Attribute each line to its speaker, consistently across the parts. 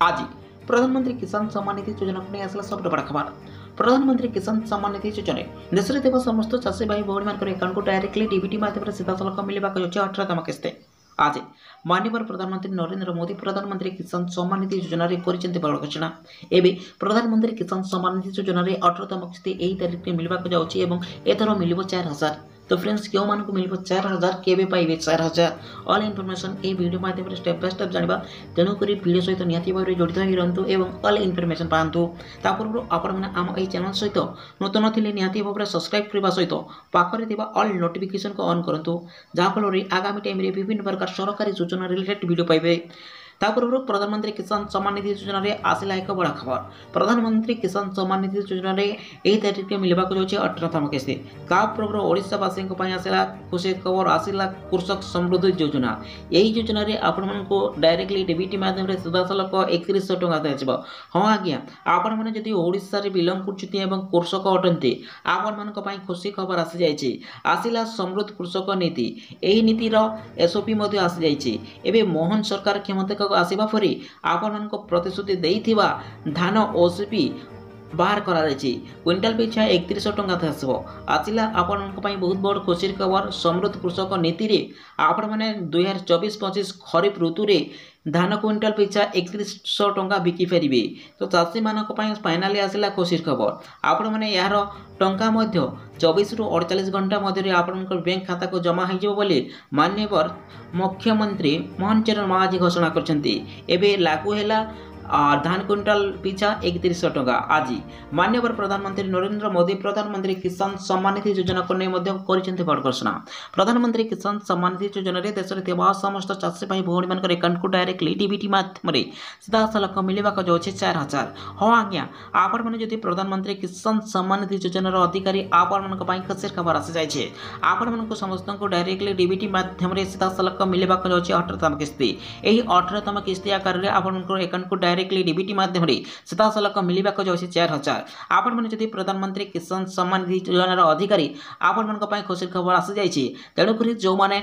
Speaker 1: आज प्रधानमंत्री किसान सम्मान निधि योजना को नहीं आसला सब बड़ा खबर। प्रधानमंत्री किसान सम्मान निधि योजना देश में ଥିବା समस्त चाषी भाई भौणी मान अकाउंट को डायरेक्टली डीबीटी माध्यम सीधा सलख मिलवा जाऊँगी 18तम किस्ती। आज माननीय प्रधानमंत्री नरेंद्र मोदी प्रधानमंत्री किसान सम्मान निधि योजना बड़ घोषणा। एवं प्रधानमंत्री किसान सम्मान निधि योजना 18तम किस्ती यही तारीख में मिलवा जाऊँगी एथर मिल 4000। तो फ्रेंड्स क्यों मान को मिल 4000 केवे पाइबे 4000 ऑल इनफॉरमेशन ए वीडियो माध्यम स्टेप बाय स्टेप जानिबा। तेणुक वीडियो सहित निहाती भाव जड़ित हो रहतु एवं ऑल इनफॉरमेशन पातु। पूर्व आपण आम यही चैनल सहित नूतन थिले निहाती भाव सब्सक्राइब करने सहित पाखरे ऑल नोटिफिकेशन को ऑन करूँ जहाँफल आगामी टाइम विभिन्न प्रकार सरकारी सूचना रिलेटेड वीडियो पाइबे। पूर्व प्रधानमंत्री किसान सम्मान निधि योजना आसला एक बड़ा खबर। प्रधानमंत्री किसान सम्मान निधि योजना यही तारीख में मिलवा जाऊँगी 18तम किस्ती। पूर्व ओडावासी आसला खुशी खबर आसला कृषक समृद्धि योजना। यही योजना आपण मानक डायरेक्टली डीबीटी माध्यम सीधा सलख 3100 टଙ୍କା दिया। हाँ आज्ञा आपण मैंने जदि ओडिशा रे बिलंग करछुती एवं कृषक अटंती आपण मानक पई खुशी खबर आसी जाइछि। आसिला समृद्ध कृषक नीति। एही नीतिर एसओपी मध्ये आसी जाइछि। एबे मोहन सरकार क्षमता आसवा पर आपण प्रतिश्रुति देइथिबा धान ओसीपी बाहर करा क्विंटाल पिछा 3100 टଙ୍କା आसो। आसला आपण बहुत बड़ खुशी खबर। समृद्ध कृषक नीति रे आपण माने 2024-25 खरीफ ऋतु रे धान क्विंटाल पिछा 3100 टଙ୍କା बिकी पारे। तो चाषी मानक फाइनाली आसला खुशी खबर। आपण मैंने यार टंका 24 रु 48 घंटा मध्य आपण बैंक खाता को जमा हो माननीय मुख्यमंत्री मोहन चरण मांझी घोषणा कर लागू है धान क्विंटाल पिछा 3100 टଙ୍କା। आज माननीय प्रधानमंत्री नरेंद्र मोदी प्रधानमंत्री किसान सम्मान निधि योजना को नहीं बड़ घोषणा। प्रधानमंत्री किसान सम्मान निधि योजना देश में समस्त चाषी भाई भौणी मान अकाउंट को डायरेक्टली डीबीटी माध्यम सीधा सलख मिलवा जाऊँगी 4000। हाँ आज्ञा आपण मैंने जदि प्रधानमंत्री किसान सम्मान निधि योजनार अधिकारी आपण मान खुशी खबर आसी जाइए। आपण मान समस्त को डायरेक्टली डीबीटी माध्यम सीधा सलख मिलवा जाऊँगी 18तम किस्ती। यही 18तम किस्ती आकार में आपण अकाउंट को डायरेक्टली डीबीटी माध्यम सीधा सलख मिलवा जाऊँगी 4000। आपण मैंने जदि प्रधानमंत्री किसान सम्मान निधि योजनार अधिकारी आपण मान खुशी खबर आसी जाइए। तेणुक जो मैंने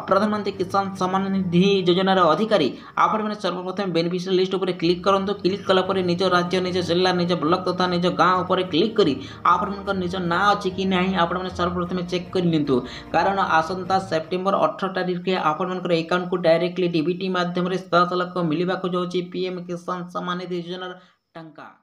Speaker 1: प्रधानमंत्री किसान सम्मान निधि योजनार अधिकारी आपण मैंने सर्वप्रथम बेनिफिशियरी लिस्ट उपर क्लिक करूँ। क्लिक कलापर निज राज्य निज जिला निज ब्लॉक तथा निज गाँव उपर क्लिक करी आपण निज ना अच्छी कि ना आपण मैंने सर्वप्रथम चेक कर लिंतु। कारण आसंता सेप्टेम्बर 18 तारीख में आपण अकाउंट को डायरेक्टली डीबीटी माध्यम सीधा सलख मिलवा जाऊँगी पीएम किसान सम्मान निधि योजनार टंका।